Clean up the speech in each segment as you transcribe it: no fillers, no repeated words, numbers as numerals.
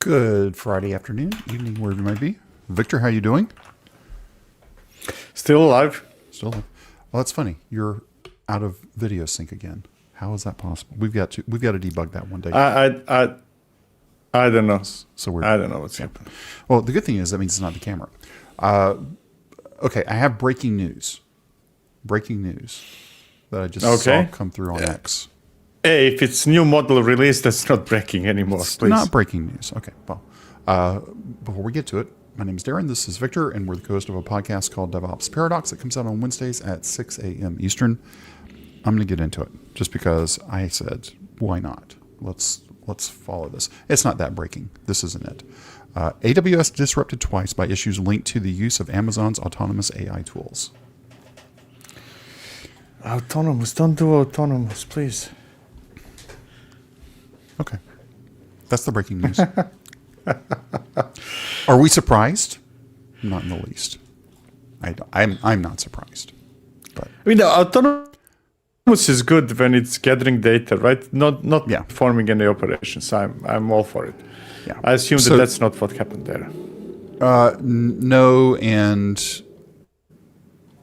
Good Friday afternoon, evening, wherever you might be. Victor, how you doing? Still alive. Still alive. Well, that's funny. You're out of video sync again. How is that possible? We've got to debug that one day. I don't know. So we're I don't know what's happening. Well, the good thing is that means it's not the camera. Okay, I have breaking news. Breaking news that I just saw come through on X. Hey, if it's new model release, that's not breaking anymore. It's please. not breaking news. Okay, well, before we get to it, my name is Darren. This is Victor, and we're the host of a podcast called DevOps Paradox that comes out on Wednesdays at 6 a.m. Eastern. I'm going to get into it just because I said, why not? Let's follow this. It's not that breaking. This isn't it. AWS disrupted twice by issues linked to the use of Amazon's autonomous AI tools. Autonomous. Don't do autonomous, please. Okay. That's the breaking news. Are we surprised? Not in the least. I'm not surprised. But I mean, the autonomous is good when it's gathering data, right? Not performing any operations. I'm all for it. Yeah. I assume that's not what happened there. No, and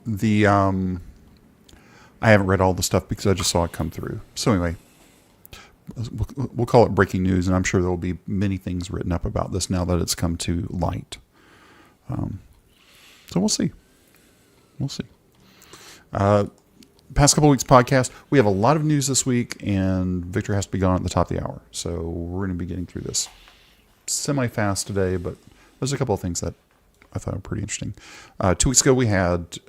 the I haven't read all the stuff because I just saw it come through. So anyway, we'll call it breaking news, and I'm sure there will be many things written up about this now that it's come to light. So we'll see. We'll see. Past couple of weeks podcast, we have a lot of news this week, and Victor has to be gone at the top of the hour. So we're going to be getting through this semi-fast today, but there's a couple of things that I thought were pretty interesting. 2 weeks ago we had,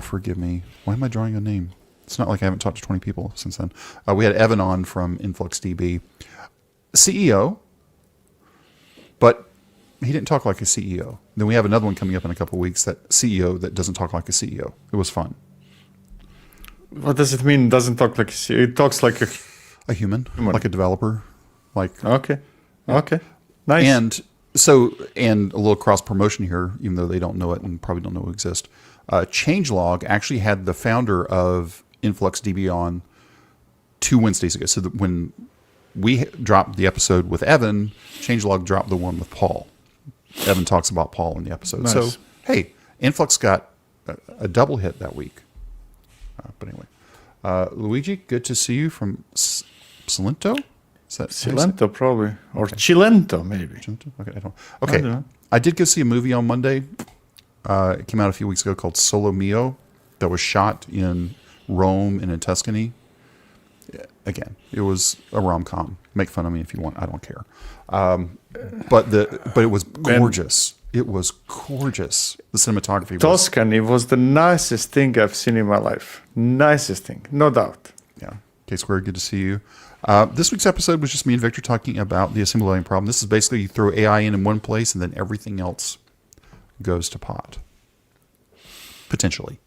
forgive me. Why am I drawing a name? It's not like I haven't talked to 20 people since then. We had Evan on from InfluxDB. CEO, but he didn't talk like a CEO. Then we have another one coming up in a couple of weeks, that CEO that doesn't talk like a CEO. It was fun. What does it mean, doesn't talk like a CEO? It talks like a human, like a developer. Okay. Nice. And a little cross promotion here, even though they don't know it and probably don't know it exists. Changelog actually had the founder of InfluxDB on 2 Wednesdays ago. So that when we dropped the episode with Evan, Changelog dropped the one with Paul. Evan talks about Paul in the episode. Nice. So, hey, Influx got a double hit that week. But anyway, Luigi, good to see you from Cilento? Cilento, probably. Or Cilento, maybe. Okay, I don't. Okay, I did go see a movie on Monday. It came out a few weeks ago called Solo Mio that was shot in Rome and in Tuscany. Again, it was a rom-com. Make fun of me if you want. I don't care. But it was gorgeous. It was gorgeous. The cinematography. Tuscany was the nicest thing I've seen in my life. Nicest thing, no doubt. Yeah. K-Square, good to see you. This week's episode was just me and Victor talking about the assembly line problem. This is basically you throw AI in one place and then everything else goes to pot. Potentially.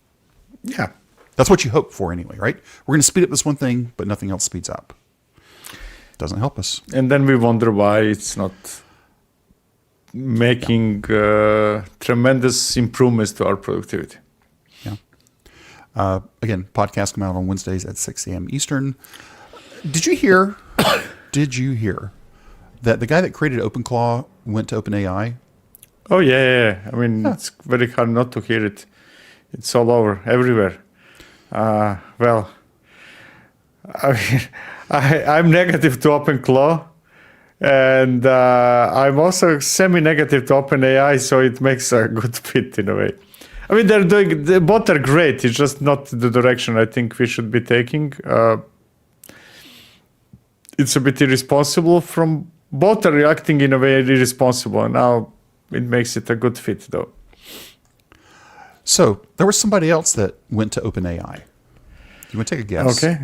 Yeah. That's what you hope for anyway, right? We're going to speed up this one thing, but nothing else speeds up. Doesn't help us. And then we wonder why it's not making tremendous improvements to our productivity. Yeah. Again, podcast come out on Wednesdays at 6 a.m. Eastern. Did you hear that the guy that created OpenClaw went to OpenAI? Oh, yeah. I mean, It's very hard not to hear it. It's all over, everywhere. Well, I mean, I'm negative to OpenClaw, and I'm also semi-negative to OpenAI, so it makes a good fit in a way. I mean, both are great. It's just not the direction I think we should be taking. It's a bit irresponsible from both are reacting in a way irresponsible, and now it makes it a good fit, though. So there was somebody else that went to OpenAI. You want to take a guess? Okay.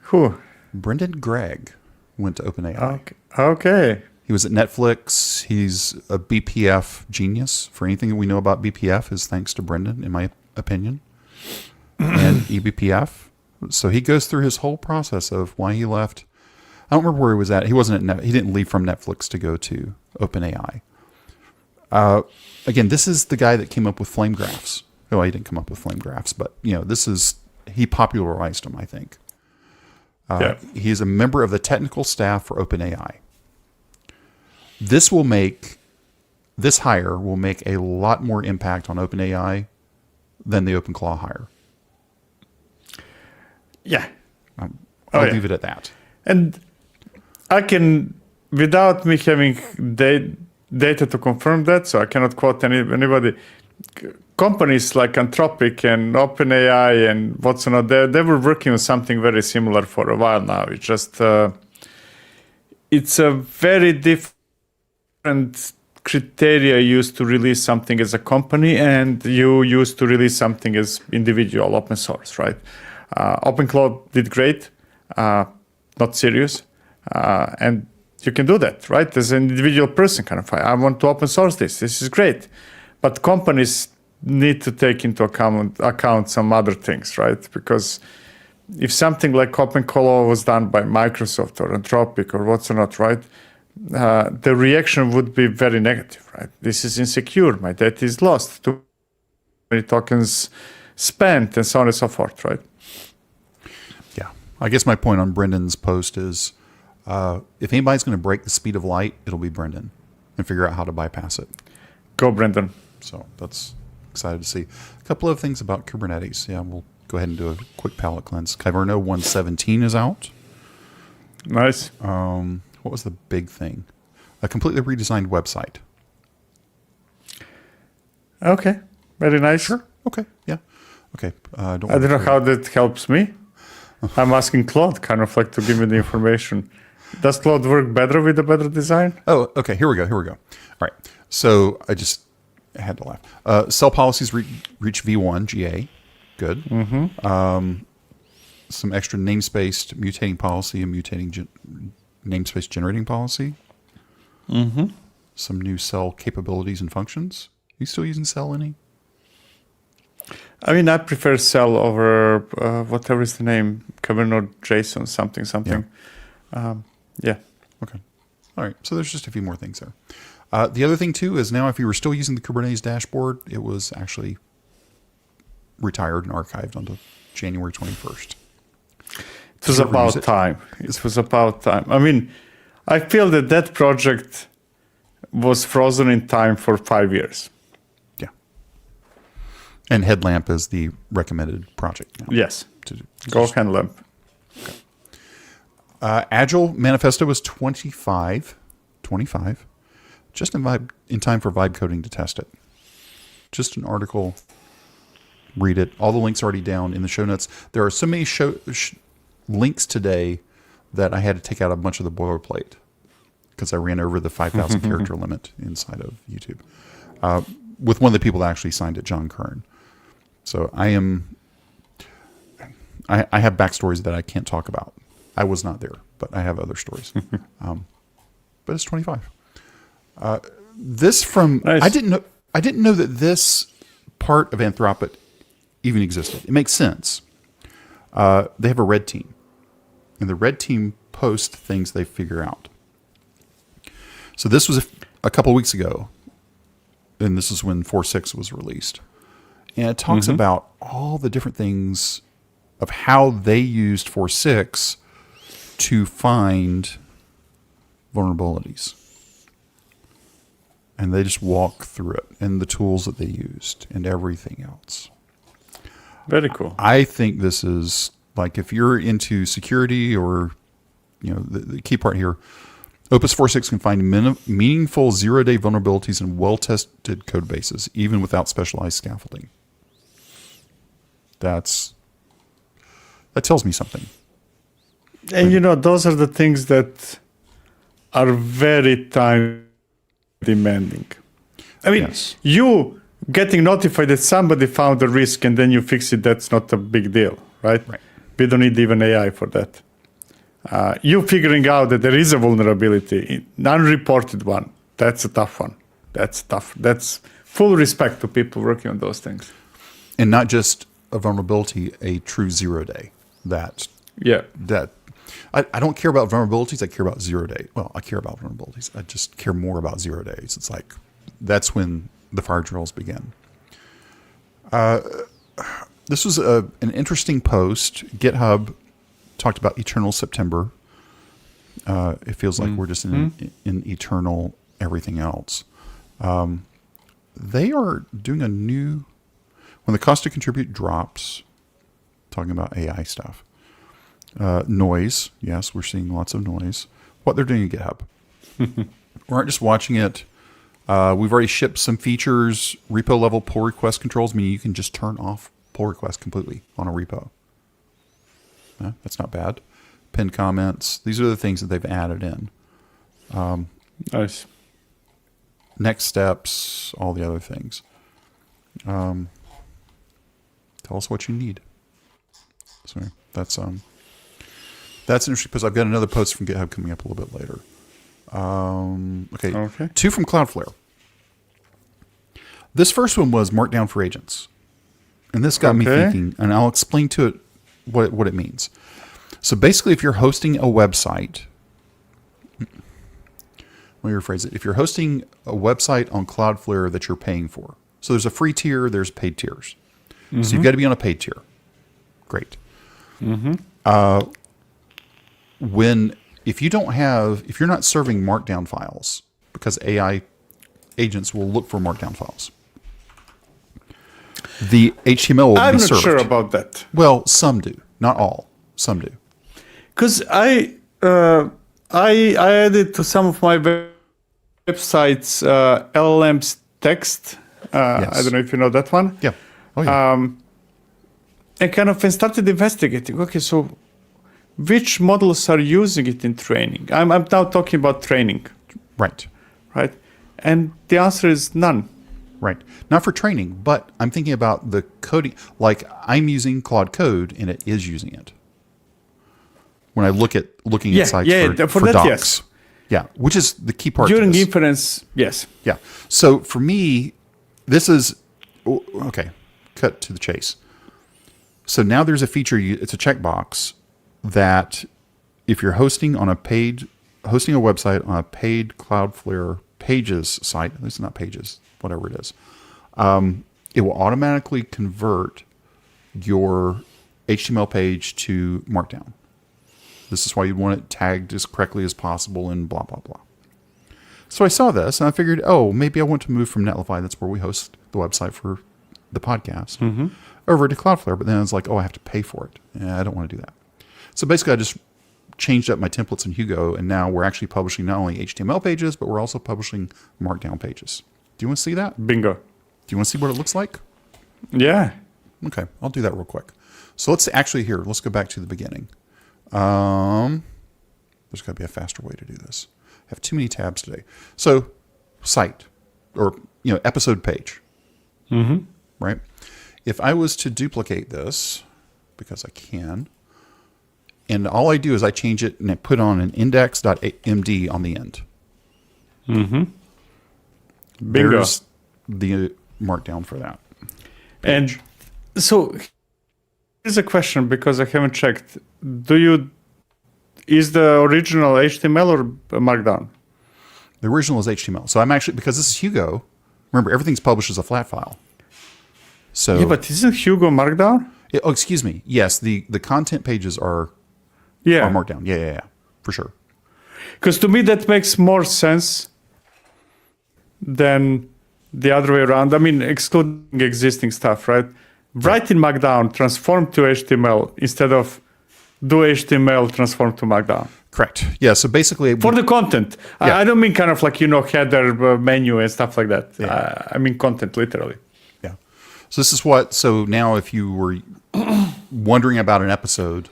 Who? Brendan Gregg went to OpenAI. Okay. He was at Netflix. He's a BPF genius. For anything that we know about BPF is thanks to Brendan, in my opinion, and eBPF. So he goes through his whole process of why he left. I don't remember where he was at. He wasn't at he didn't leave from Netflix to go to OpenAI. Again, this is the guy that came up with flame graphs. Well, he didn't come up with flame graphs, but he popularized them, I think. He is a member of the technical staff for OpenAI. This hire will make a lot more impact on OpenAI than the OpenClaw hire. Yeah. I'll leave it at that. And I can, without me having data to confirm that, so I cannot quote anybody, companies like Anthropic and OpenAI and what's not, they were working on something very similar for a while now. It's just, it's a very different criteria used to release something as a company, and you used to release something as individual open source, right? OpenCloud did great, not serious, and you can do that, right? As an individual person, kind of, I want to open source this. This is great, but companies need to take into account some other things, right? Because if something like OpenClaw was done by Microsoft or Anthropic or what's not, right? The reaction would be very negative, right? This is insecure. My data is lost. Too many tokens spent, and so on and so forth, right? Yeah. I guess my point on Brendan's post is if anybody's going to break the speed of light, it'll be Brendan and figure out how to bypass it. Go, Brendan. So that's excited to see. A couple of things about Kubernetes. Yeah, we'll go ahead and do a quick palette cleanse. Kyverno 1.17 is out. Nice. What was the big thing? A completely redesigned website. Okay. Very nice. Sure. Okay. Yeah. Okay. I don't know how that helps me. I'm asking Claude kind of like to give me the information. Does Claude work better with a better design? Oh, okay. Here we go. All right. So I just had to laugh. Cell policies reach V1 GA. Good. Mm-hmm. Some extra namespace mutating policy and mutating namespace generating policy. Mm-hmm. Some new cell capabilities and functions. Are you still using cell any? I mean, I prefer cell over whatever is the name, Kyverno JSON, something. Yeah. Okay. All right. So there's just a few more things there. The other thing, too, is now if you were still using the Kubernetes dashboard, it was actually retired and archived onto January 21st. It was about time. It was about time. I mean, I feel that project was frozen in time for 5 years. Yeah. And Headlamp is the recommended project now. Yes. Go Headlamp. Okay. Agile Manifesto was 25, just in time for vibe coding to test it. Just an article. Read it. All the links are already down in the show notes. There are so many links today that I had to take out a bunch of the boilerplate because I ran over the 5,000 character limit inside of YouTube with one of the people that actually signed it, John Kern. So I have backstories that I can't talk about. I was not there, but I have other stories. But it's 25. This from nice. I didn't know that this part of Anthropic even existed. It makes sense. They have a red team, and the red team post things they figure out. So this was a couple weeks ago, and this is when 4.6 was released. And it talks about all the different things of how they used 4.6 to find vulnerabilities. And they just walk through it and the tools that they used and everything else. Very cool. I think this is like if you're into security or, the key part here, Opus 4.6 can find meaningful zero-day vulnerabilities in well-tested code bases, even without specialized scaffolding. That tells me something. And those are the things that are very time demanding. I mean, yes. You getting notified that somebody found a risk and then you fix it, that's not a big deal, right? We don't need even AI for that. You figuring out that there is a vulnerability, an unreported one, that's a tough one. That's tough. That's full respect to people working on those things. And not just a vulnerability, a true 0 day. I don't care about vulnerabilities. I care about 0 day. Well, I care about vulnerabilities. I just care more about 0 days. It's like that's when the fire drills begin. This was an interesting post. GitHub talked about eternal September. It feels like we're just in eternal everything else. They are doing a new, when the cost to contribute drops, talking about AI stuff. Noise, yes, we're seeing lots of noise. What they're doing in GitHub. We aren't just watching it. We've already shipped some features, repo level pull request controls, meaning you can just turn off pull request completely on a repo. That's not bad. Pinned comments. These are the things that they've added in. Nice. Next steps, all the other things. Tell us what you need. So that's interesting because I've got another post from GitHub coming up a little bit later. Okay. 2 from Cloudflare. This first one was Markdown for agents. And this got me thinking, and I'll explain to it what it means. So basically, if you're hosting a website, let me rephrase it. If you're hosting a website on Cloudflare that you're paying for, so there's a free tier, there's paid tiers. Mm-hmm. So you've got to be on a paid tier. Great. Mm-hmm. If you're not serving Markdown files, because AI agents will look for Markdown files, the HTML will be served. I'm not sure about that. Well, some do, not all. Some do. Because I added to some of my websites LLM's text. Yes. I don't know if you know that one. Yeah. Oh, yeah. And kind of started investigating. Okay, so which models are using it in training? I'm now talking about training. Right. And the answer is none. Right. Not for training, but I'm thinking about the coding. Like I'm using Claude Code and it is using it. When I looking at sites for that, docs. Yes. Yeah, which is the key part. During of this. inference, yes. Yeah. So for me, this is, okay, cut to the chase. So now there's a feature, it's a checkbox that if you're hosting a website on a paid Cloudflare pages site, at least not pages, whatever it is, it will automatically convert your HTML page to Markdown. This is why you want it tagged as correctly as possible and blah, blah, blah. So I saw this and I figured, maybe I want to move from Netlify, that's where we host the website for the podcast, over to Cloudflare. But then I was like, I have to pay for it. And I don't want to do that. So basically I just changed up my templates in Hugo, and now we're actually publishing not only HTML pages, but we're also publishing Markdown pages. Do you want to see that? Bingo. Do you want to see what it looks like? Yeah. Okay, I'll do that real quick. So let's go back to the beginning. There's got to be a faster way to do this. I have too many tabs today. So site or episode page. Mm-hmm. Right? If I was to duplicate this, because I can, and all I do is I change it and I put on an index.md on the end. Mm-hmm. Bingo. There's the Markdown for that. And so here's a question, because I haven't checked. Is the original HTML or Markdown? The original is HTML. So I'm actually, because this is Hugo, remember everything's published as a flat file. So yeah, but isn't Hugo Markdown? Excuse me. Yes, the content pages are Markdown. Yeah, for sure. Because to me that makes more sense than the other way around. I mean, excluding existing stuff, right? Write in Markdown, transform to HTML instead of do HTML, transform to Markdown. Correct. Yeah. So basically, for the content, I don't mean kind of like header menu and stuff like that. Yeah. I mean content, literally. Yeah. So this is what. So now, if you were wondering about an episode,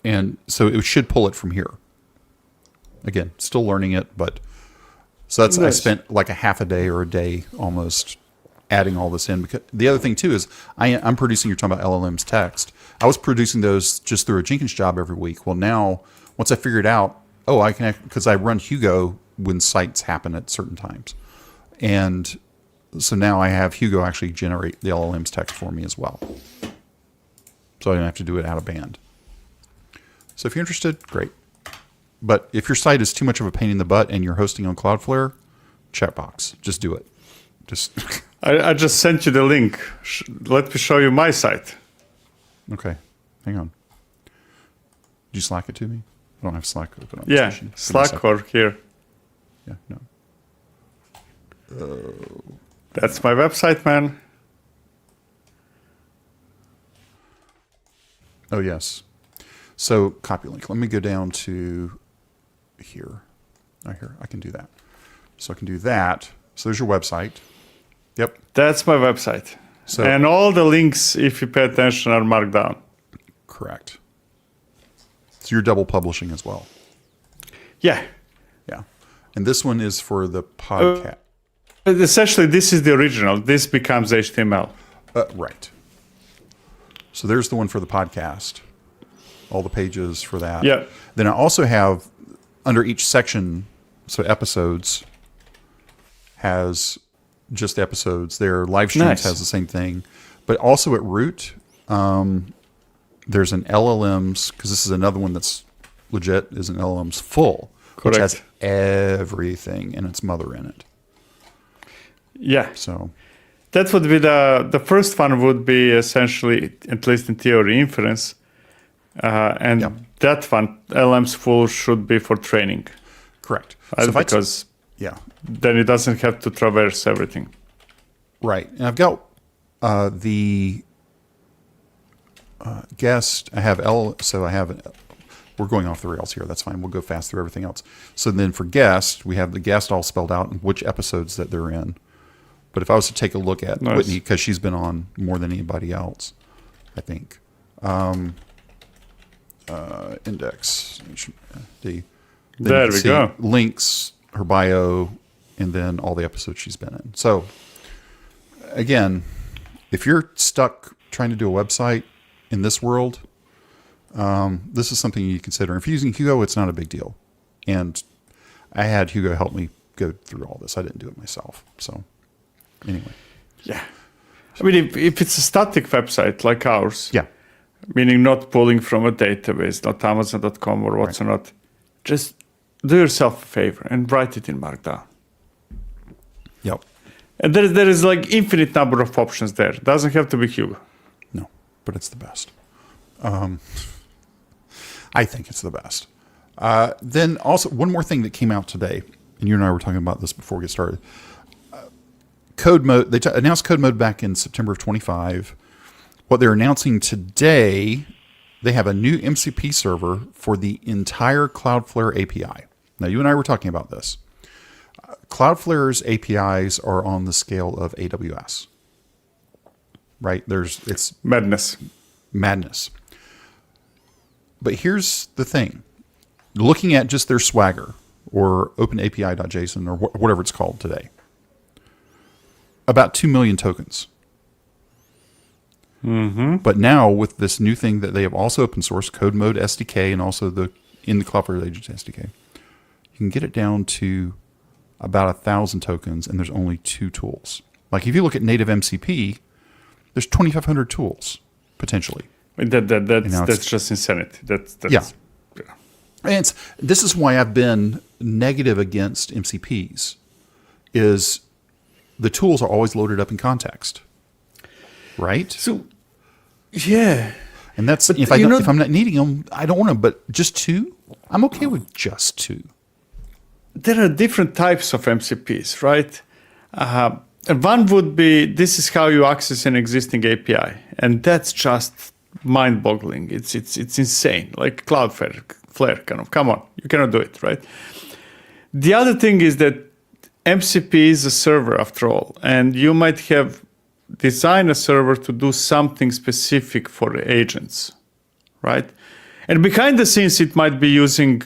and so it should pull it from here. Again, still learning it, but so that's nice. I spent like a half a day or a day almost adding all this in. Because the other thing too is I'm producing. You're talking about LLM's text. I was producing those just through a Jenkins job every week. Well, now once I figured out, I can, because I run Hugo when sites happen at certain times, and so now I have Hugo actually generate the LLM's text for me as well. So I don't have to do it out of band. So if you're interested, great. But if your site is too much of a pain in the butt and you're hosting on Cloudflare, checkbox. Just do it. I just sent you the link. Let me show you my site. Okay. Hang on. Did you Slack it to me? I don't have Slack open up. Yeah, Slack or here. Yeah, no. That's my website, man. Oh, yes. So copy link. Let me go down to here. Right here. I can do that. So I can do that. So there's your website. Yep. That's my website. So, and all the links, if you pay attention, are Markdown. Correct. So you're double publishing as well. Yeah. Yeah. And this one is for the podcast. Essentially, this is the original. This becomes HTML. Right. So there's the one for the podcast. All the pages for that. Yeah. Then I also have under each section, so episodes has just the episodes. Their live streams has the same thing. But also at root, there's an LLMs, because this is another one that's legit, is an LLMs full, Correct. which has everything and its mother in it. Yeah. So that would be the first one would be essentially, at least in theory, inference. And that one, LLMs full, should be for training. correct. Right? So Because yeah. then it doesn't have to traverse everything. Right. And I've got the guest. I have we're going off the rails here. That's fine. We'll go fast through everything else. So then for guest, we have the guest all spelled out and which episodes that they're in. But if I was to take a look at Whitney, because she's been on more than anybody else, I think. Index. There we go. Links, her bio, and then all the episodes she's been in. So, again, if you're stuck trying to do a website in this world, this is something you consider. If you're using Hugo, it's not a big deal. And I had Hugo help me go through all this. I didn't do it myself. So, anyway. Yeah. I mean, if it's a static website like ours, Yeah. meaning not pulling from a database, not Amazon.com or what's not, just do yourself a favor and write it in Markdown. Yep. And there is like infinite number of options there. Doesn't have to be Hugo. No, but it's the best. I think it's the best. Then also, one more thing that came out today, and you and I were talking about this before we get started. Code mode, they announced code mode back in September of 25. What they're announcing today, they have a new MCP server for the entire Cloudflare API. Now, you and I were talking about this. Cloudflare's APIs are on the scale of AWS, right? It's Madness. But here's the thing. Looking at just their Swagger or OpenAPI.json or whatever it's called today, about 2 million tokens. Mm-hmm. But now with this new thing that they have also open source, Code Mode SDK, and also in the Cloudflare Agents SDK, you can get it down to about 1,000 tokens, and there's only 2 tools. Like if you look at native MCP, there's 2,500 tools potentially. That's just insanity. That's yeah. And this is why I've been negative against MCPs. Is the tools are always loaded up in context, right? So, yeah. And that's if I'm not needing them, I don't want them. But just 2, I'm okay with just 2. There are different types of MCPs, right? And one would be, this is how you access an existing API. And that's just mind-boggling. It's insane. Like Cloudflare, kind of, come on, you cannot do it, right? The other thing is that MCP is a server after all. And you might have designed a server to do something specific for agents, right? And behind the scenes, it might be using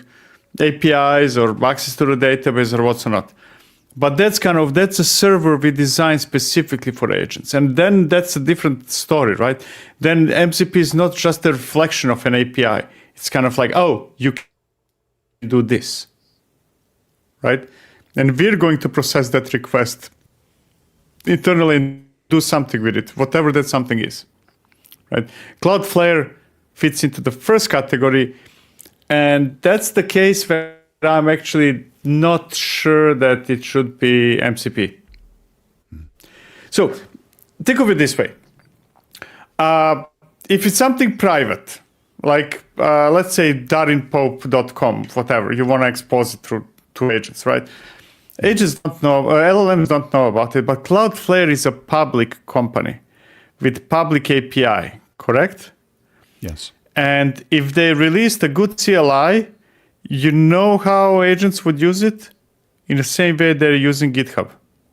APIs or access to the database or what's not. But that's a server we designed specifically for agents. And then that's a different story, right? Then MCP is not just a reflection of an API. It's kind of like, oh, you can do this, right? And we're going to process that request internally and do something with it, whatever that something is, right? Cloudflare fits into the first category. And that's the case where I'm actually not sure that it should be MCP. So think of it this way. If it's something private, like let's say darinpope.com, whatever, you want to expose it to agents, right? Agents don't know, LLMs don't know about it, but Cloudflare is a public company with public API, correct? Yes. And if they released a good CLI, you know how agents would use it? In the same way they're using GitHub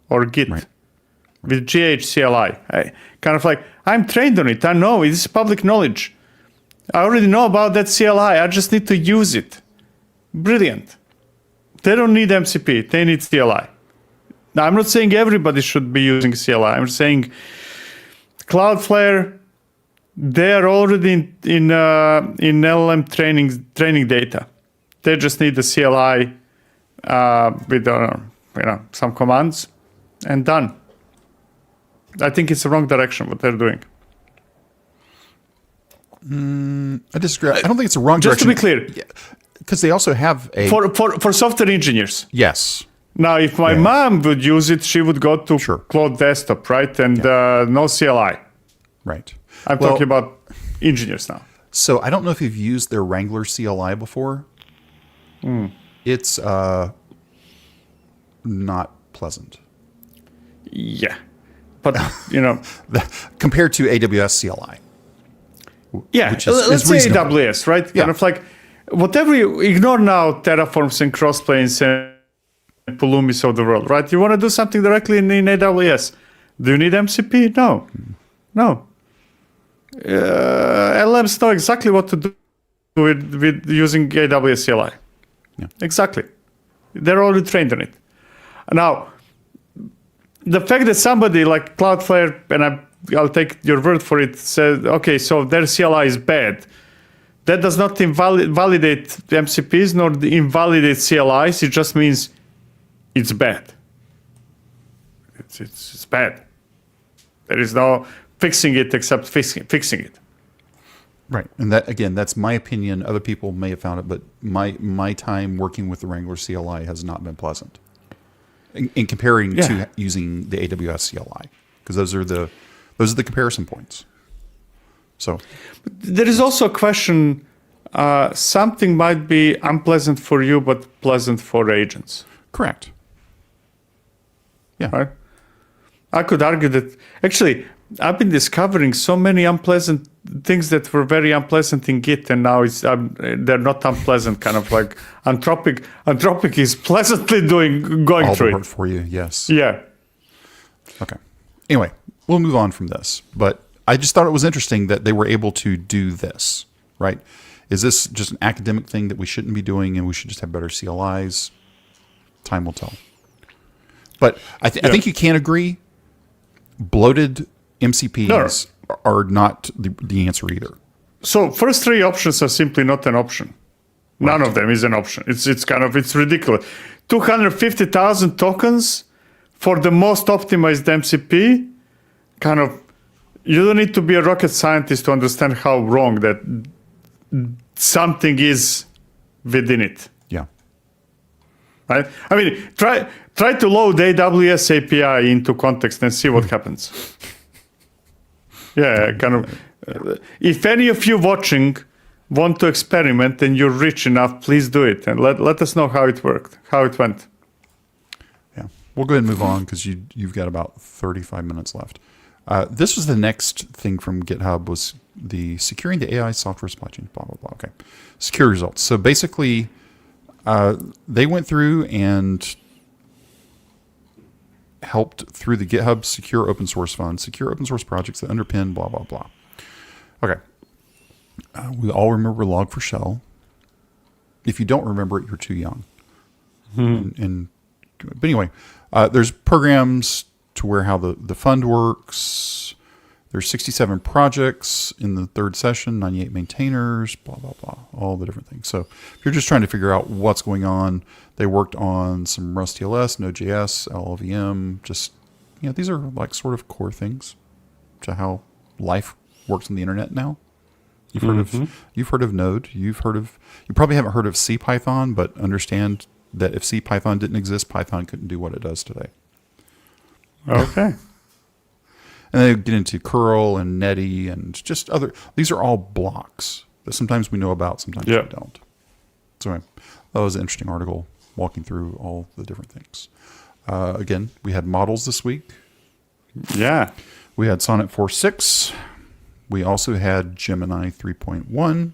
or Git Right. with GHCLI. Kind of like, I'm trained on it. I know it's public knowledge. I already know about that CLI. I just need to use it. Brilliant. They don't need MCP. They need CLI. Now, I'm not saying everybody should be using CLI. I'm saying Cloudflare, they are already in LLM training data. They just need the CLI with some commands and done. I think it's the wrong direction what they're doing. I disagree. I don't think it's the wrong Just direction. to be clear, Because they also have a... for software engineers. Yes. Now, if my mom would use it, she would go to Claude Desktop, right? And no CLI. Right. I'm talking about engineers now. So I don't know if you've used their Wrangler CLI before. It's not pleasant. Yeah. But, compared to AWS CLI. Yeah, which is let's say reasonable. AWS, right? Yeah. Kind of like, whatever you ignore now, Terraforms and Crossplanes and Pulumis of the world, right? You want to do something directly in AWS. Do you need MCP? No. No. LLMs know exactly what to do with using AWS CLI. Yeah. Exactly. They're already trained on it. Now, the fact that somebody like Cloudflare, and I'll take your word for it, says, okay, so their CLI is bad. That does not validate the MCPs nor invalidate CLIs. It just means it's bad. It's bad. There is no fixing it except fixing it. Right. And that, again, that's my opinion. Other people may have found it, but my time working with the Wrangler CLI has not been pleasant. In comparing to using the AWS CLI, because those are the comparison points. So there is also a question, something might be unpleasant for you, but pleasant for agents. correct. Yeah. Right? I could argue that, actually, I've been discovering so many unpleasant things that were very unpleasant in Git, and now they're not unpleasant, kind of like Anthropic is pleasantly going All through the work it. for you. Yes. Yeah. Okay. Anyway, we'll move on from this, but I just thought it was interesting that they were able to do this, right? Is this just an academic thing that we shouldn't be doing and we should just have better CLIs? Time will tell. But I think you can agree, bloated MCPs are not the answer either. So first three options are simply not an option. None of them is an option. It's ridiculous. 250,000 tokens for the most optimized MCP, kind of, you don't need to be a rocket scientist to understand how wrong that something is within it. Yeah. Right? I mean, try to load AWS API into context and see what happens. Yeah, kind of. If any of you watching want to experiment and you're rich enough, please do it and let us know how it worked, how it went. Yeah. We'll go ahead and move on because you've got about 35 minutes left. This was the next thing from GitHub, was the securing the AI software supply chain, blah, blah, blah. Okay. Secure results. So basically, they went through and helped through the GitHub Secure Open Source Fund, secure open source projects that underpin blah, blah, blah. Okay. We all remember Log4Shell. If you don't remember it, you're too young. But anyway, there's programs to where how the fund works. There's 67 projects in the third session, 98 maintainers, blah, blah, blah, all the different things. So if you're just trying to figure out what's going on, they worked on some Rust TLS, Node.js, LLVM, just, these are like sort of core things to how life works on the internet now. You've heard of Node. You probably haven't heard of CPython, but understand that if CPython didn't exist, Python couldn't do what it does today. Okay. And they get into curl and netty and just other. These are all blocks that sometimes we know about, sometimes we don't. So anyway, that was an interesting article. walking through all the different things. Again, we had models this week. Yeah. We had Sonnet 4.6. We also had Gemini 3.1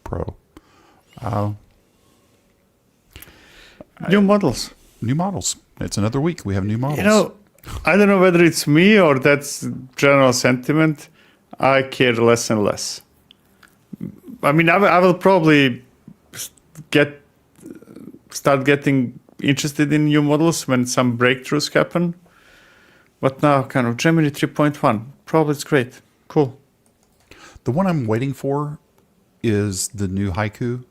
Pro. New models. New models. It's another week. We have new models. You know, I don't know whether it's me or that's general sentiment. I care less and less. I mean, I will probably start getting interested in new models when some breakthroughs happen. But now, kind of Gemini 3.1, probably it's great. Cool. The one I'm waiting for is the new Haiku.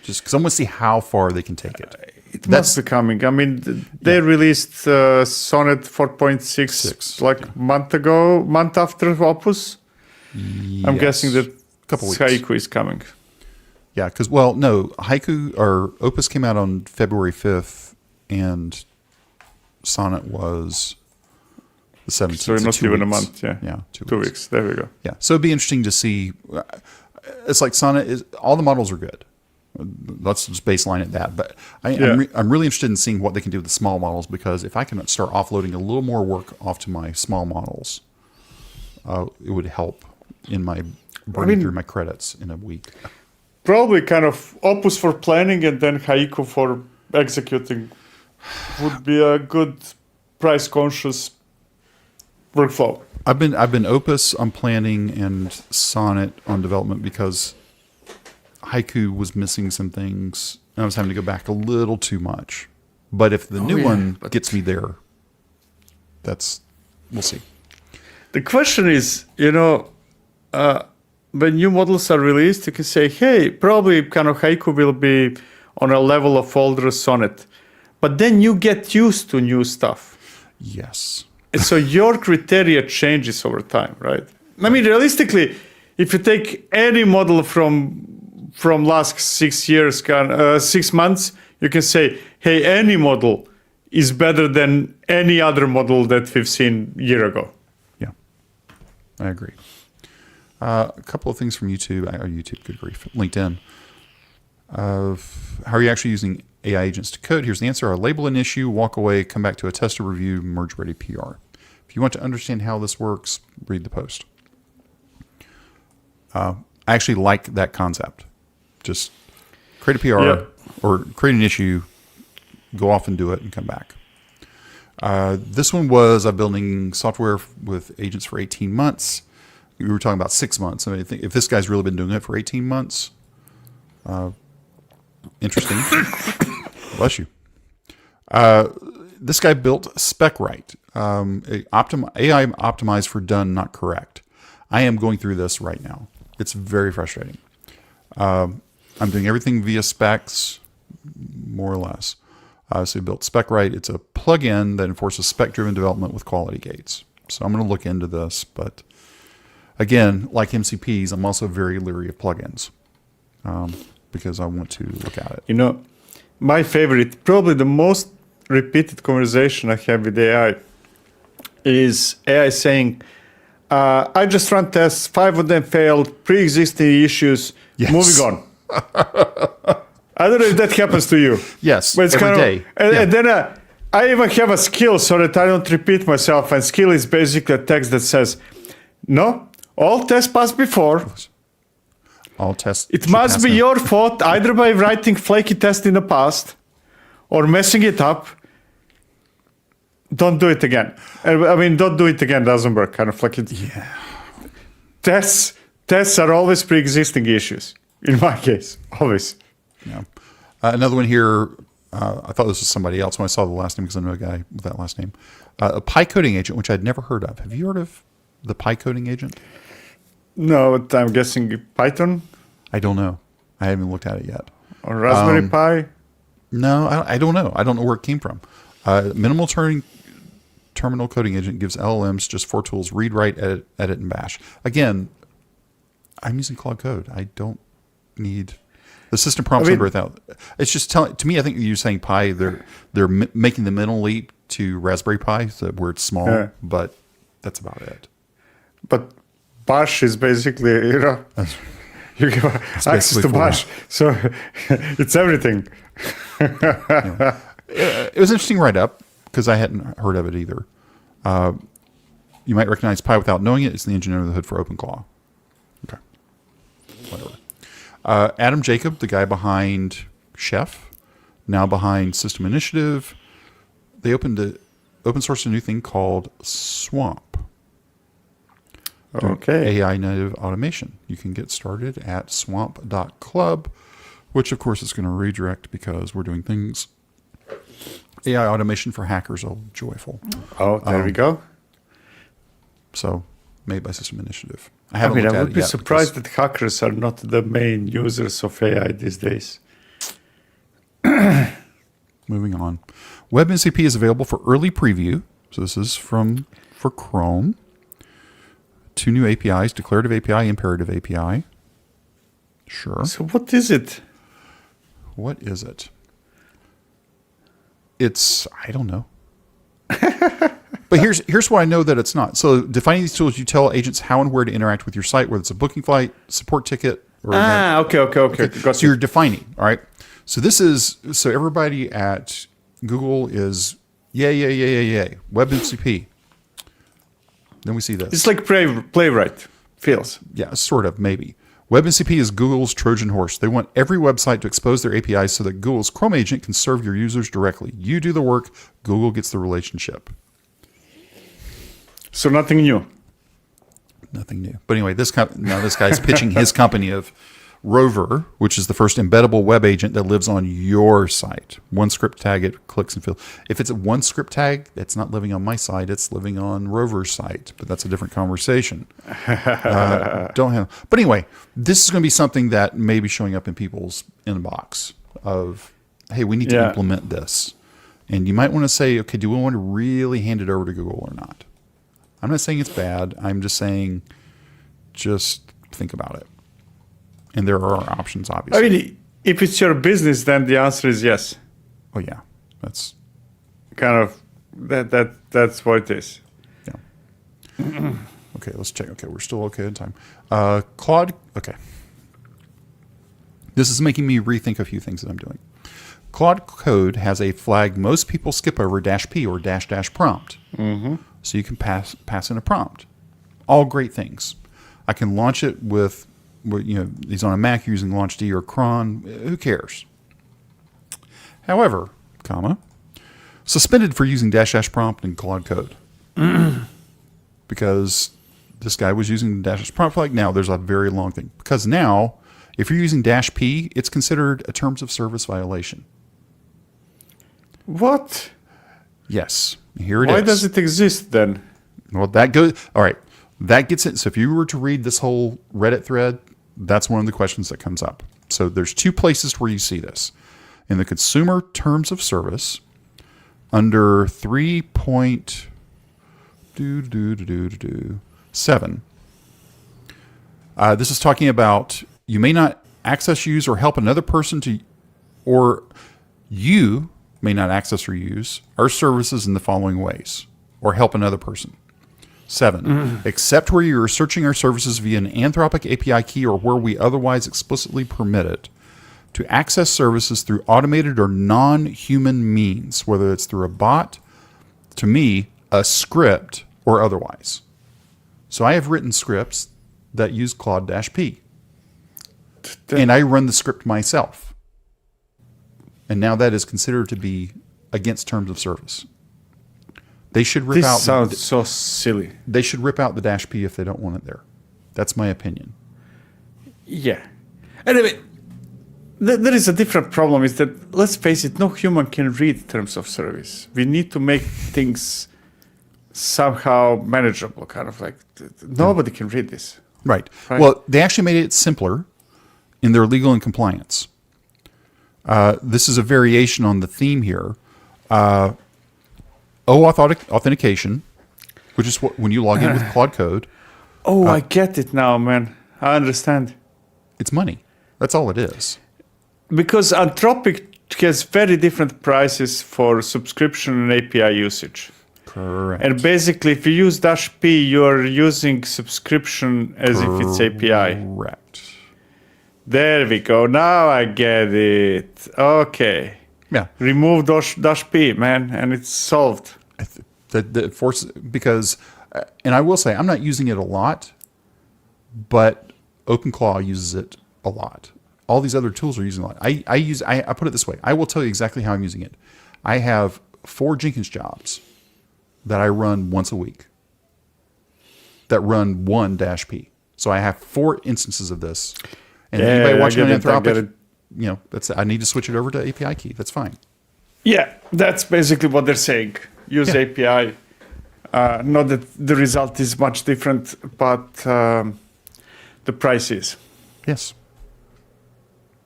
Just because I want to see how far they can take it. It must be coming. I mean, they released Sonnet 4.6 like a month after Opus. I'm guessing that Haiku is coming. Yeah, because, well, no, Haiku or Opus came out on February 5th, and Sonnet was the 17th. So not even a month, yeah. Yeah, 2 weeks. There we go. Yeah, so it'd be interesting to see. It's like Sonnet is, all the models are good. Let's just baseline at that. But I'm really interested in seeing what they can do with the small models, because if I can start offloading a little more work off to my small models, it would help in my burning through my credits in a week. Probably kind of Opus for planning and then Haiku for executing would be a good price-conscious workflow. I've been Opus on planning and Sonnet on development because Haiku was missing some things, and I was having to go back a little too much. But if the new one gets me there, we'll see. The question is, when new models are released, you can say, hey, probably kind of Haiku will be on a level of older Sonnet. But then you get used to new stuff. Yes. And so your criteria changes over time, right? I mean, realistically, if you take any model from last 6 years, 6 months, you can say, hey, any model is better than any other model that we've seen a year ago. Yeah, I agree. A couple of things from YouTube, good grief, LinkedIn. How are you actually using AI agents to code? Here's the answer. I label an issue, walk away, come back to a tester review, merge ready PR. If you want to understand how this works, read the post. I actually like that concept. Just create a PR or create an issue, go off and do it and come back. This one was I'm building software with agents for 18 months. We were talking about 6 months. I mean, if this guy's really been doing it for 18 months, interesting. Bless you. This guy built SpecWrite, AI optimized for done, not correct. I am going through this right now. It's very frustrating. I'm doing everything via specs, more or less. So we built SpecWrite. It's a plugin that enforces spec-driven development with quality gates. So I'm going to look into this. But again, like MCPs, I'm also very leery of plugins because I want to look at it. My favorite, probably the most repeated conversation I have with AI is AI saying, I just ran tests, 5 of them failed, pre-existing issues, moving on. I don't know if that happens to you. Yes, but it's every day. And then I even have a skill so that I don't repeat myself. And skill is basically a text that says, no, all tests passed before. All tests. It must be your fault either by writing flaky tests in the past or messing it up. Don't do it again. I mean, don't do it again doesn't work. Kind of like it. Yeah. Tests are always pre-existing issues. In my case, always. Yeah. Another one here. I thought this was somebody else when I saw the last name because I know a guy with that last name. A Pi coding agent, which I'd never heard of. Have you heard of the Pi coding agent? No, but I'm guessing Python. I don't know. I haven't looked at it yet. Or Raspberry Pi. No, I don't know. I don't know where it came from. Minimal terminal coding agent gives LLMs just 4 tools: read, write, edit, and bash. Again, I'm using Claude Code. I don't need the system prompts number without. It's just telling to me. I think you're saying Pi. They're making the mental leap to Raspberry Pi, so where it's small, but that's about it. But Bash is basically You give access to Bash. So it's everything. It was an interesting write-up because I hadn't heard of it either. You might recognize Pi without knowing it. It's the engine under the hood for OpenClaw. Okay. Whatever. Adam Jacob, the guy behind Chef, now behind System Initiative, they open sourced a new thing called Swamp. Okay. AI native automation. You can get started at swamp.club, which of course is going to redirect because we're doing things. AI automation for hackers. Oh, joyful. Oh, there we go. So, made by System Initiative. I would be surprised that hackers are not the main users of AI these days. Moving on. WebMCP is available for early preview. So this is for Chrome. 2 new APIs, Declarative API, Imperative API. Sure. So what is it? What is it? I don't know. But here's why I know that it's not. So defining these tools, you tell agents how and where to interact with your site, whether it's a booking flight, support ticket, or okay. So you're defining, all right? So so everybody at Google is yay, WebMCP. Then we see this. It's like Playwright feels. Yeah, sort of, maybe. WebMCP is Google's Trojan horse. They want every website to expose their APIs so that Google's Chrome agent can serve your users directly. You do the work, Google gets the relationship. So nothing new. Nothing new. But anyway, this guy's pitching his company of Rover, which is the first embeddable web agent that lives on your site. One script tag, it clicks and fills. If it's a one script tag, it's not living on my site, it's living on Rover's site. But that's a different conversation. But anyway, this is going to be something that may be showing up in people's inbox of, hey, we need to implement this. And you might want to say, okay, do we want to really hand it over to Google or not? I'm not saying it's bad. I'm just saying, just think about it. And there are options, obviously. I mean, if it's your business, then the answer is yes. Oh yeah, that's kind of that's what it is. Yeah. Okay, let's check. Okay, we're still okay in time. Claude. Okay. This is making me rethink a few things that I'm doing. Claude Code has a flag most people skip over -p or -- prompt. Mm-hmm. So you can pass in a prompt. All great things. I can launch it with, he's on a Mac using LaunchD or cron. Who cares? However, suspended for using -- prompt in Claude Code. Because this guy was using the -- prompt flag. Now there's a very long thing. Because now, if you're using -p, it's considered a terms of service violation. What? Yes. Here it is. Why does it exist then? Well, all right. That gets it. So if you were to read this whole Reddit thread, that's one of the questions that comes up. So there's 2 places where you see this. In the consumer terms of service, under 3.7, this is talking about you may not access, use, or help another person or you may not access or use our services in the following ways, or help another person. 7, except where you are searching our services via an Anthropic API key or where we otherwise explicitly permit it to access services through automated or non-human means, whether it's through a bot, to me, a script, or otherwise. So I have written scripts that use Claude -p. And I run the script myself. And now that is considered to be against terms of service. They should rip out. This sounds so silly. They should rip out the -p if they don't want it there. That's my opinion. Yeah. Anyway, there is a different problem. Is that, let's face it, no human can read terms of service. We need to make things somehow manageable, kind of like nobody can read this. Right. Well, they actually made it simpler in their legal and compliance. This is a variation on the theme here. Authentication, which is when you log in with Claude Code. Oh, I get it now, man. I understand. It's money. That's all it is. Because Anthropic has very different prices for subscription and API usage. Correct. And basically, if you use -p, you're using subscription as if it's API. Correct. There we go. Now I get it. Okay. Yeah. Remove dash P, man, and it's solved. The force, because, and I will say, I'm not using it a lot, but OpenClaw uses it a lot. All these other tools are using a lot. I put it this way. I will tell you exactly how I'm using it. I have 4 Jenkins jobs that I run once a week that run 1-P. So I have 4 instances of this. And anybody watching on Anthropic, I need to switch it over to API key. That's fine. Yeah, that's basically what they're saying. Use API. Not that the result is much different, but the price is. Yes.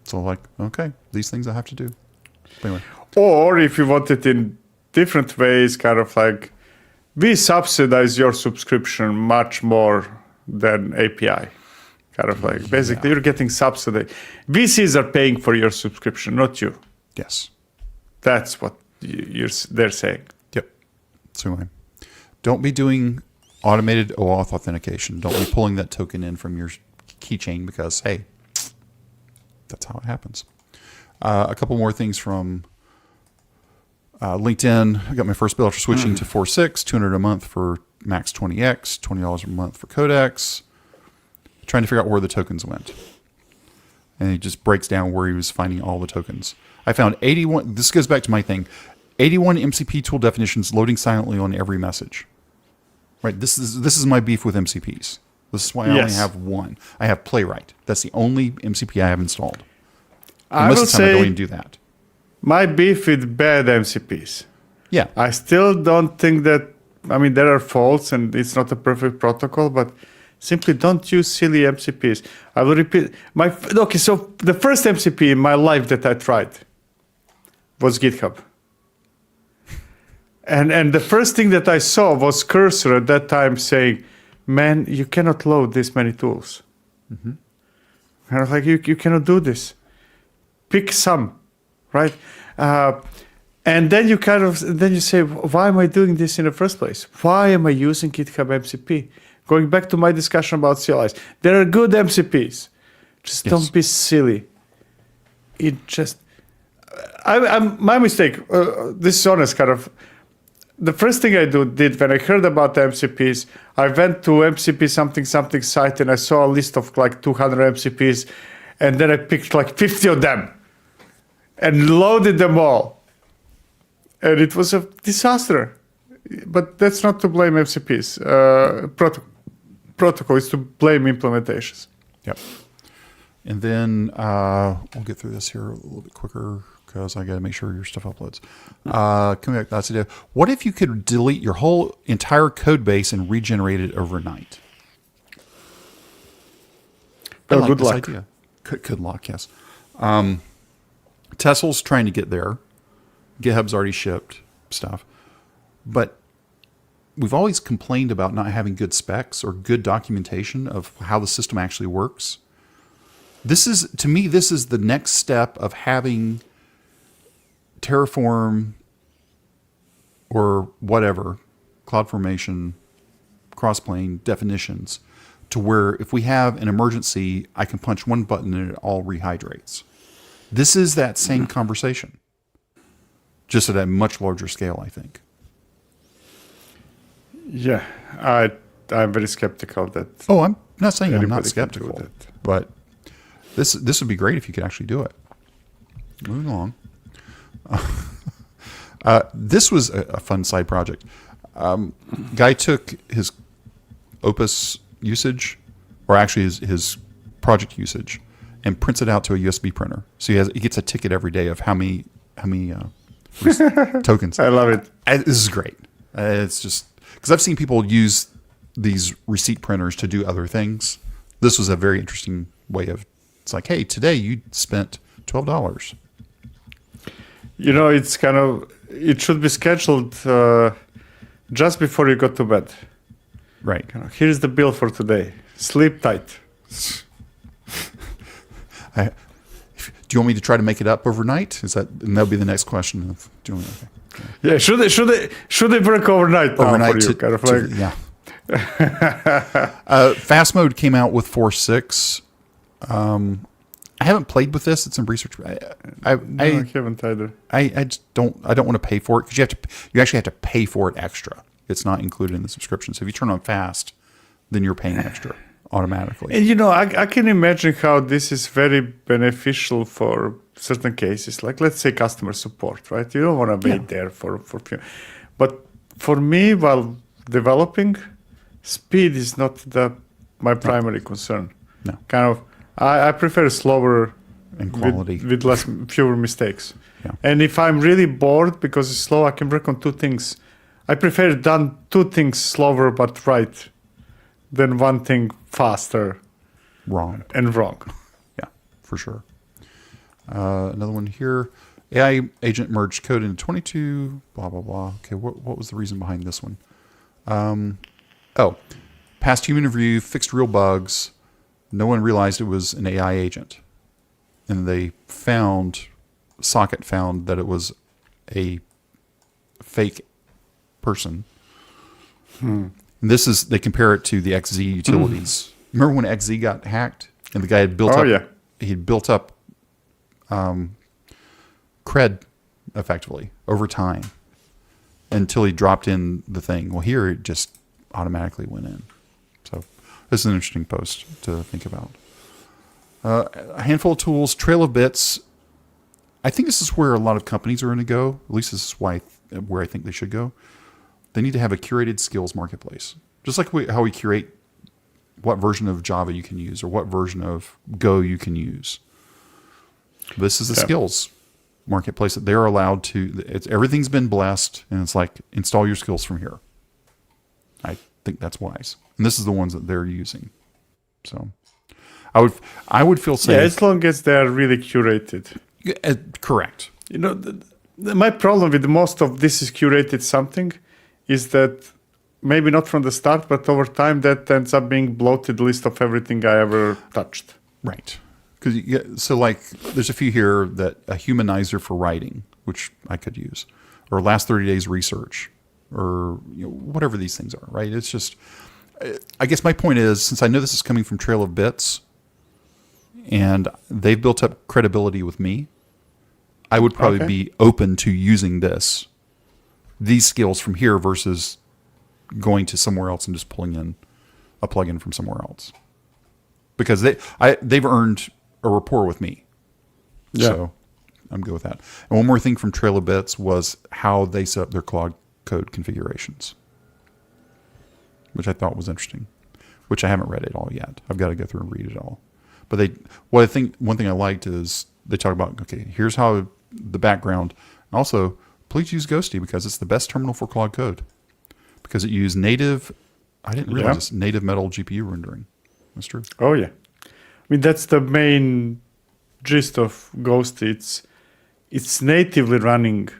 So okay, these things I have to do. Anyway. Or if you want it in different ways, kind of like, we subsidize your subscription much more than API. Kind of like, basically, you're getting subsidy. VCs are paying for your subscription, not you. Yes. That's what they're saying. Yep. So anyway, don't be doing automated OAuth authentication. Don't be pulling that token in from your keychain because, hey, that's how it happens. A couple more things from LinkedIn. I got my first bill after switching to 4.6, $200 a month for Max 20X, $20 a month for Codex. Trying to figure out where the tokens went. And he just breaks down where he was finding all the tokens. I found 81, this goes back to my thing, 81 MCP tool definitions loading silently on every message. Right, this is my beef with MCPs. This is why I only have one. I have Playwright. That's the only MCP I have installed. And most of the time I don't even do that. My beef with bad MCPs. Yeah. I still don't think that, there are faults and it's not a perfect protocol, but simply don't use silly MCPs. I will repeat. So the first MCP in my life that I tried was GitHub. And the first thing that I saw was cursor at that time saying, man, you cannot load this many tools. Mm-hmm. And I was like, you cannot do this. Pick some, right? And then you say, why am I doing this in the first place? Why am I using GitHub MCP? Going back to my discussion about CLIs, there are good MCPs. Just don't be silly. My mistake. This is honest, kind of. The first thing I did when I heard about the MCPs, I went to MCP something site and I saw a list of like 200 MCPs, and then I picked like 50 of them and loaded them all, and it was a disaster. But that's not to blame MCPs. Protocol is to blame implementations. Yep. And then we'll get through this here a little bit quicker because I got to make sure your stuff uploads. Coming back, that's the idea. What if you could delete your whole entire code base and regenerate it overnight? Well, good luck. Idea. Good luck, yes. Tesla's trying to get there. GitHub's already shipped stuff. But we've always complained about not having good specs or good documentation of how the system actually works. To me, this is the next step of having Terraform or whatever, CloudFormation, Crossplane definitions, to where if we have an emergency, I can punch one button and it all rehydrates. This is that same conversation, just at a much larger scale, I think. Yeah, I'm very skeptical that. Oh, I'm not saying I'm not skeptical, but this would be great if you could actually do it. Moving along. This was a fun side project. Guy took his Opus usage, or actually his project usage, and prints it out to a USB printer. So he gets a ticket every day of how many tokens. I love it. This is great. It's just because I've seen people use these receipt printers to do other things. This was a very interesting way of. It's like, hey, today you spent $12. It's kind of, it should be scheduled just before you go to bed. Right. Here's the bill for today. Sleep tight. Do you want me to try to make it up overnight? And that'll be the next question of doing it. Okay. Yeah. Should they work overnight now for you? Yeah. Fast mode came out with 4.6. I haven't played with this. It's in research. I haven't either. I just don't want to pay for it because you actually have to pay for it extra. It's not included in the subscription. So if you turn on fast, then you're paying extra automatically. And I can imagine how this is very beneficial for certain cases. Like let's say customer support, right? You don't want to wait there for few. But for me, while developing, speed is not my primary concern. No. Kind of, I prefer slower and quality with fewer mistakes. Yeah. And if I'm really bored because it's slow, I can work on two things. I prefer done two things slower but right than one thing faster wrong. Yeah, for sure. Another one here. AI agent merged code into 22, blah, blah, blah. Okay, what was the reason behind this one? Passed human review, fixed real bugs. No one realized it was an AI agent. And Socket found that it was a fake person. And they compare it to the XZ utilities. Remember when XZ got hacked and the guy had built up cred effectively over time until he dropped in the thing. Well, here it just automatically went in. So this is an interesting post to think about. A handful of tools, trail of bits. I think this is where a lot of companies are going to go. At least this is where I think they should go. They need to have a curated skills marketplace. Just like how we curate what version of Java you can use or what version of Go you can use. This is the skills marketplace that they're allowed to. Everything's been blessed, and it's like, install your skills from here. I think that's wise. And this is the ones that they're using. So I would feel safe. Yeah, as long as they're really curated. Correct. My problem with most of this is curated something is that maybe not from the start, but over time that ends up being bloated list of everything I ever touched. Right. So like there's a few here that a humanizer for writing, which I could use, or last 30 days research, or whatever these things are, right? It's just, I guess my point is, since I know this is coming from Trail of Bits and they've built up credibility with me, I would probably be open to using these skills from here versus going to somewhere else and just pulling in a plugin from somewhere else, because they've earned a rapport with me. Yeah. So I'm good with that. And one more thing from Trail of Bits was how they set up their Claude code configurations, which I thought was interesting, which I haven't read it all yet. I've got to go through and read it all. But one thing I liked is they talk about, okay, here's how the background. Also, please use Ghosty because it's the best terminal for Claude code because it used native. I didn't realize it's native metal GPU rendering. That's true. Oh yeah, I mean that's the main gist of Ghosty. It's natively running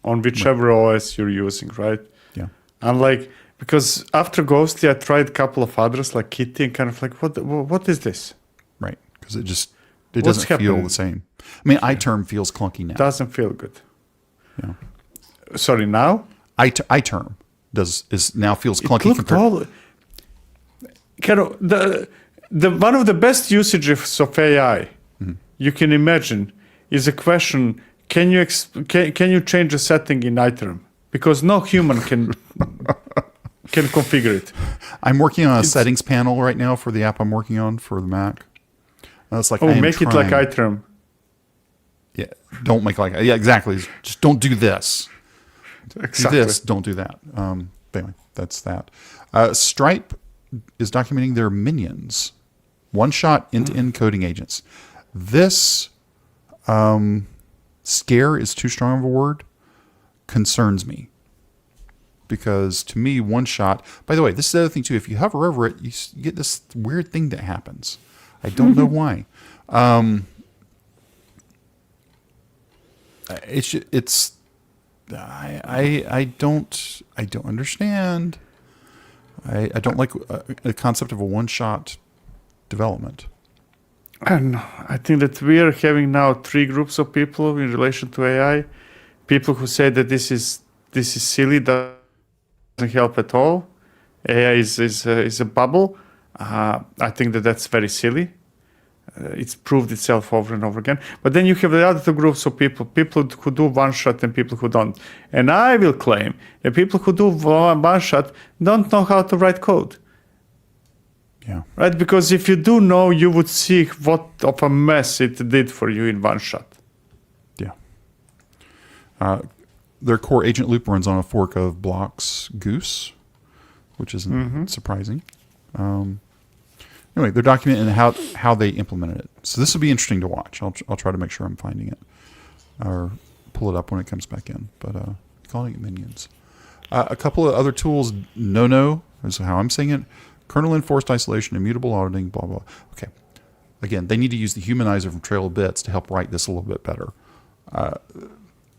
on whichever OS you're using, right? Yeah. And because after Ghosty, I tried a couple of others like Kitty and kind of like, what is this? Right, because it doesn't feel the same. I mean, iTerm feels clunky now. Doesn't feel good. Yeah. Sorry, now? iTerm now feels clunky compared. The one of the best usages of AI you can imagine is a question: can you change a setting in iTerm? Because no human can configure it. I'm working on a settings panel right now for the app I'm working on for the Mac. And it's like, make it like iTerm. Yeah, don't make like, yeah, exactly. Just don't do this. Exactly. Do this, don't do that. Anyway, that's that. Stripe is documenting their minions, one-shot end-to-end coding agents. This scare is too strong of a word, concerns me. Because to me, one-shot, by the way, this is the other thing too, if you hover over it, you get this weird thing that happens. I don't know why. I don't understand. I don't like the concept of a one-shot development. And I think that we are having now three groups of people in relation to AI. People who say that this is silly, doesn't help at all. AI is a bubble. I think that's very silly. It's proved itself over and over again. But then you have the other two groups of people who do one shot and people who don't. And I will claim that people who do one shot don't know how to write code. Yeah. Right? Because if you do know, you would see what of a mess it did for you in one shot. Yeah. Their core agent loop runs on a fork of Block's Goose, which isn't surprising. Anyway, they're documenting how they implemented it. So this will be interesting to watch. I'll try to make sure I'm finding it or pull it up when it comes back in. But calling it minions. A couple of other tools. No is how I'm saying it. Kernel enforced isolation, immutable auditing, blah blah. Okay. Again, they need to use the humanizer from Trail of Bits to help write this a little bit better.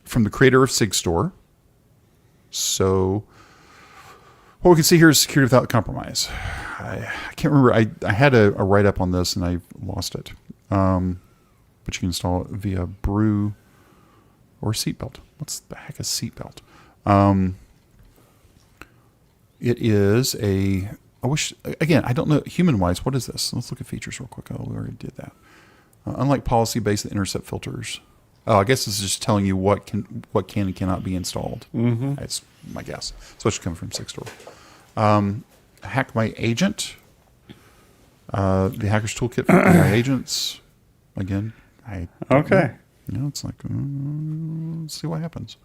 From the creator of SigStore. So what we can see here is security without compromise. I can't remember. I had a write-up on this and I lost it. But you can install it via Brew or Seatbelt. What's the heck is Seatbelt? It is a... I don't know, human-wise, what is this? Let's look at features real quick. Oh, we already did that. Unlike policy-based intercept filters. Oh, I guess this is just telling you what can and cannot be installed. That's my guess. So it should come from SigStore. Hack My Agent. The Hacker's Toolkit for AI agents. Again, it's like, let's see what happens.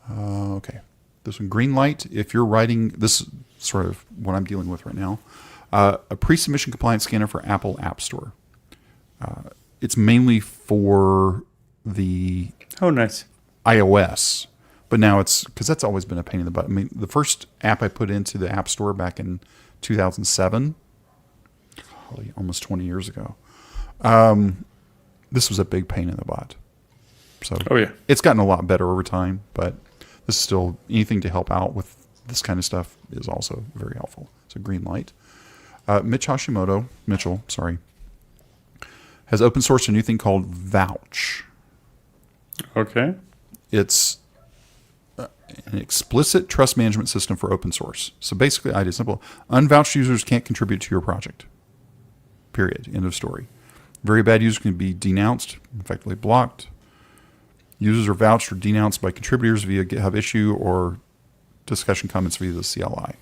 Okay. This one, Greenlight. If you're writing, this is sort of what I'm dealing with right now. A pre-submission compliance scanner for Apple App Store. It's mainly for the iOS, but now it's because that's always been a pain in the butt. I mean, the first app I put into the App Store back in 2007, almost 20 years ago, this was a big pain in the butt. So it's gotten a lot better over time, but this is still, anything to help out with this kind of stuff is also very helpful. So Greenlight. Mitchell, has open sourced a new thing called Vouch. Okay. It's an explicit trust management system for open source. So basically, idea is simple. Unvouched users can't contribute to your project. Period. End of story. Very bad users can be denounced, effectively blocked. Users are vouched or denounced by contributors via GitHub issue or discussion comments via the CLI.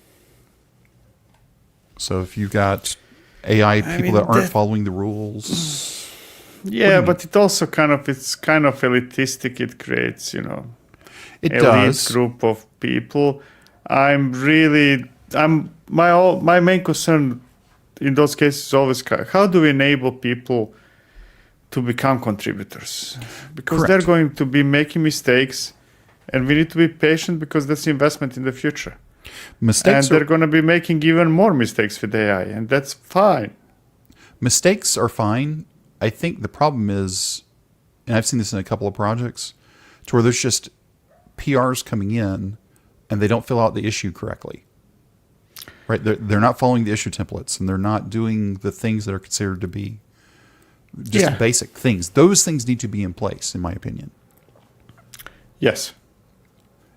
So if you've got AI people that aren't following the rules... Yeah, but it also it's kind of elitistic. It creates, it elite group of people. My main concern in those cases is always how do we enable people to become contributors? Because they're going to be making mistakes, and we need to be patient because that's investment in the future. They're going to be making even more mistakes with AI, and that's fine. Mistakes are fine. I think the problem is, and I've seen this in a couple of projects, to where there's just PRs coming in and they don't fill out the issue correctly. Right? They're not following the issue templates and they're not doing the things that are considered to be just basic things. Those things need to be in place, in my opinion. Yes.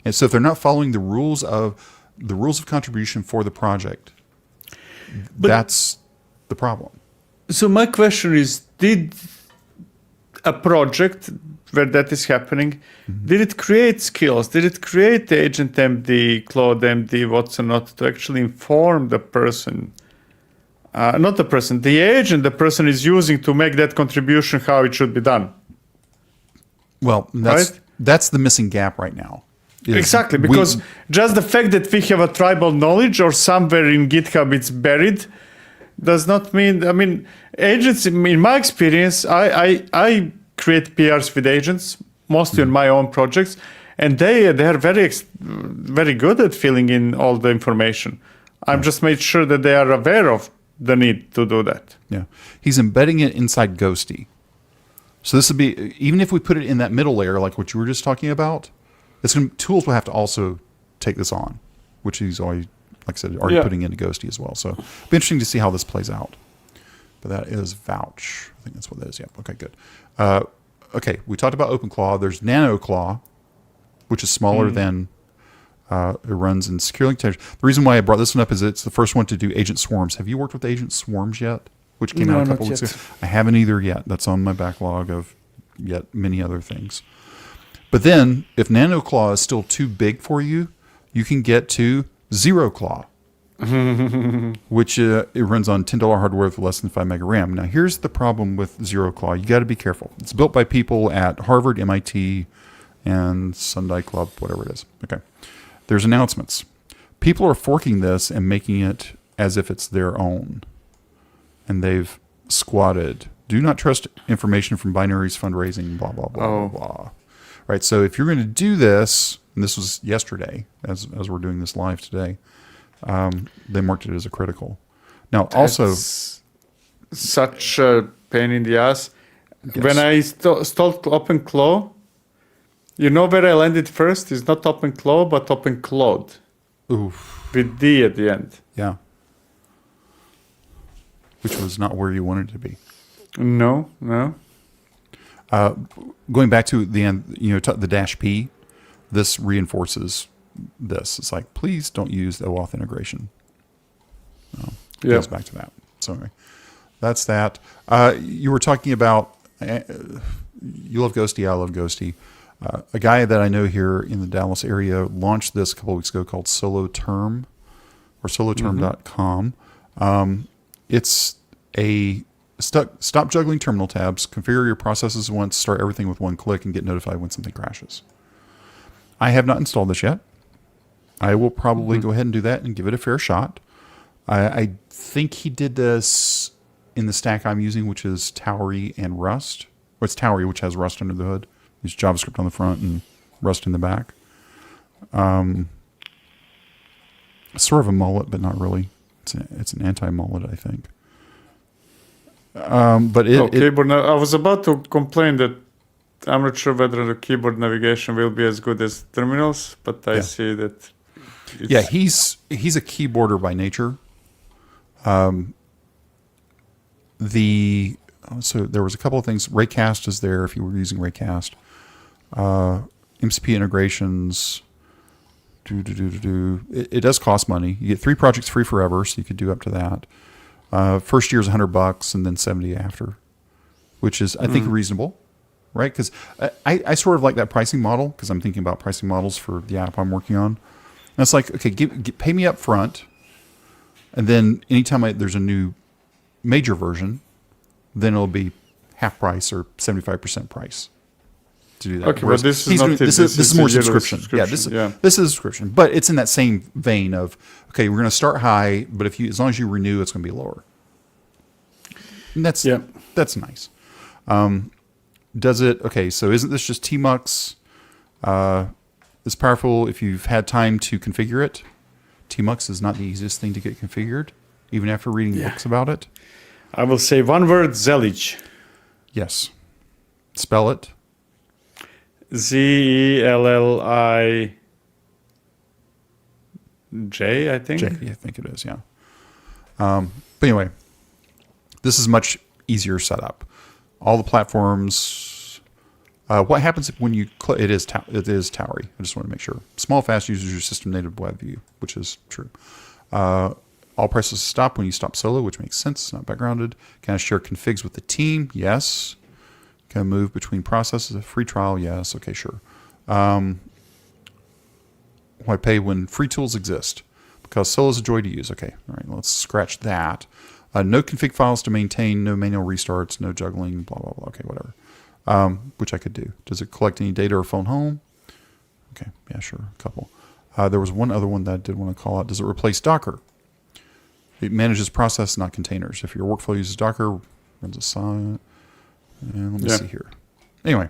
And so if they're not following the rules of contribution for the project, that's the problem. So my question is, did a project where that is happening, did it create skills? Did it create Agent MD, Claude MD, what's not, to actually inform the person, not the person, the agent the person is using to make that contribution how it should be done? Well, that's the missing gap right now. Exactly, because just the fact that we have a tribal knowledge or somewhere in GitHub it's buried does not mean, agents, in my experience, I create PRs with agents, mostly on my own projects, and they are very good at filling in all the information. I'm just made sure that they are aware of the need to do that. Yeah. He's embedding it inside Ghosty. So this would be, even if we put it in that middle layer, like what you were just talking about, tools will have to also take this on, which he's always, like I said, already putting into Ghosty as well. So it'll be interesting to see how this plays out. But that is Vouch. I think that's what that is. Yeah. Okay, good. Okay, we talked about OpenClaw. There's NanoClaw, which is smaller than it runs in secure link containers. The reason why I brought this one up is it's the first one to do agent swarms. Have you worked with agent swarms yet? which came out a not couple weeks yet. ago. I haven't either yet. That's on my backlog of yet many other things. But then, if NanoClaw is still too big for you, you can get to ZeroClaw, which it runs on $10 hardware with less than 5 meg RAM. Now, here's the problem with ZeroClaw. You got to be careful. It's built by people at Harvard, MIT, and Sunday Club, whatever it is. Okay. There's announcements. People are forking this and making it as if it's their own. And they've squatted. Do not trust information from binaries, fundraising, blah, blah, blah, blah, blah. Right. So if you're going to do this, and this was yesterday, as we're doing this live today, they marked it as a critical. Now, also, such a pain in the ass. Yes. When I installed OpenClaw, you know where I landed first? It's not OpenClaw, but OpenCloud. oof, With D at the end. yeah, which was not where you wanted to be. No. Going back to the end, the dash P, this reinforces this. It's like, please don't use the OAuth integration. It goes back to that. So anyway, that's that. You were talking about, you love Ghosty, I love Ghosty. A guy that I know here in the Dallas area launched this a couple of weeks ago called SoloTerm, or soloterm.com. It's a stop juggling terminal tabs, configure your processes once, start everything with one click, and get notified when something crashes. I have not installed this yet. I will probably go ahead and do that and give it a fair shot. I think he did this in the stack I'm using, which is Towery and Rust. Or it's Towery, which has Rust under the hood. There's JavaScript on the front and Rust in the back. Sort of a mullet, but not really. It's an anti-mullet, I think. But keyboard. I was about to complain that I'm not sure whether the keyboard navigation will be as good as terminals, but I see that. He's a keyboarder by nature. So there was a couple of things. Raycast is there if you were using Raycast. MCP integrations. It does cost money. You get 3 projects free forever, so you could do up to that. First year is $100 and then $70 after, which is, I think, reasonable, right? Because I sort of like that pricing model because I'm thinking about pricing models for the app I'm working on. And it's like, okay, pay me up front, and then anytime there's a new major version, then it'll be half price or 75% price to do that. Okay, but this is not this is more subscription. Yeah, this is a subscription, but it's in that same vein of, okay, we're going to start high, but as long as you renew, it's going to be lower. And that's nice. Does it? Okay, so isn't this just tmux? It's powerful if you've had time to configure it. Tmux is not the easiest thing to get configured, even after reading books about it. I will say one word: Zellige. Yes. Spell it. Zellij, I think. I think it is, yeah. But anyway, this is much easier setup. All the platforms. What happens when you it is Towery. I just want to make sure. Small, fast uses your system native web view, which is true. All processes stop when you stop solo, which makes sense. It's not backgrounded. Can I share configs with the team? Yes. Can I move between processes? A free trial? Yes. Okay, sure. Why pay when free tools exist? Because solo is a joy to use. Okay, all right, let's scratch that. No config files to maintain, no manual restarts, no juggling, blah, blah, blah. Okay, whatever. Which I could do. Does it collect any data or phone home? Okay, yeah, sure, a couple. There was one other one that I did want to call out. Does it replace Docker? It manages process, not containers. If your workflow uses Docker, runs a Sonnet. And let me see here. Anyway,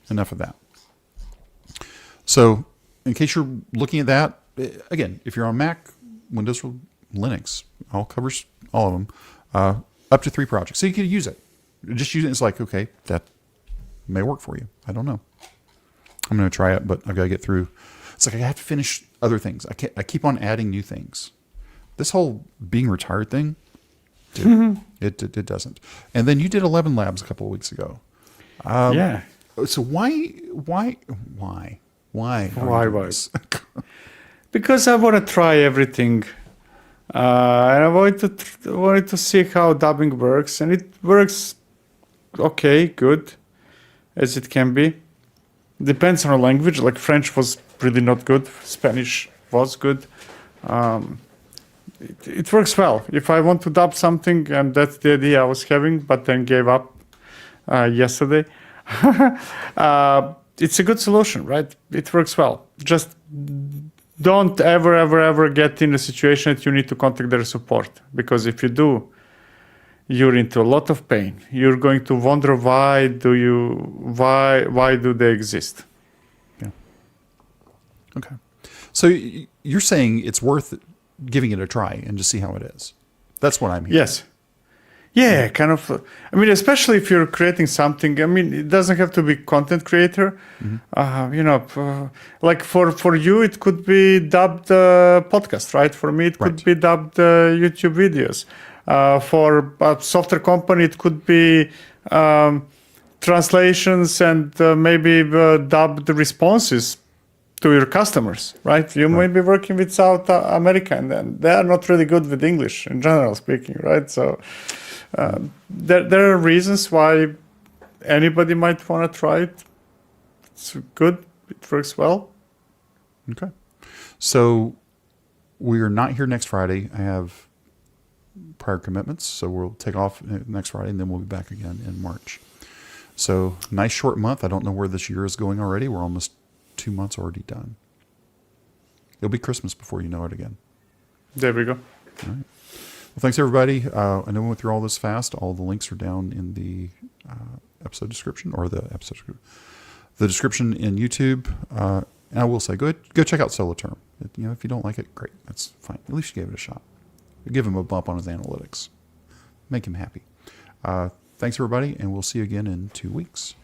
enough of that. So, in case you're looking at that, again, if you're on Mac, Windows, or Linux, all covers all of them, up to 3 projects. So you can use it. Just use it. It's like, okay, that may work for you. I don't know. I'm going to try it, but I've got to get through. It's like I have to finish other things. I keep on adding new things. This whole being retired thing, it doesn't. And then you did 11 Labs a couple of weeks ago. So why? Because I want to try everything. And I wanted to see how dubbing works, and it works okay, good, as it can be. Depends on the language. Like French was really not good. Spanish was good. It works well. If I want to dub something, and that's the idea I was having, but then gave up yesterday. It's a good solution, right? It works well. Just don't ever get in a situation that you need to contact their support, because if you do, you're into a lot of pain. You're going to wonder why do they exist? Yeah. Okay. So you're saying it's worth giving it a try and just see how it is. That's what I'm hearing. Yes. Yeah, kind of. I mean, especially if you're creating something. I mean, it doesn't have to be content creator. Mm-hmm. Like for you, it could be dubbed podcast, right? For me, it could be dubbed YouTube videos. For a software company, it could be translations and maybe dubbed responses to your customers, right? You might be working with South America, and then they are not really good with English in general speaking, right? So there are reasons why anybody might want to try it. It's good. It works well. Okay. So we are not here next Friday. I have prior commitments, so we'll take off next Friday, and then we'll be back again in March. So nice short month. I don't know where this year is going already. We're almost 2 months already done. It'll be Christmas before you know it again. There we go. All right. Well, thanks everybody. I know we went through all this fast. All the links are down in the episode description, or the description in YouTube. And I will say, go check out Soloterm. If you don't like it, great. That's fine. At least you gave it a shot. Give him a bump on his analytics. Make him happy. Thanks everybody, and we'll see you again in 2 weeks.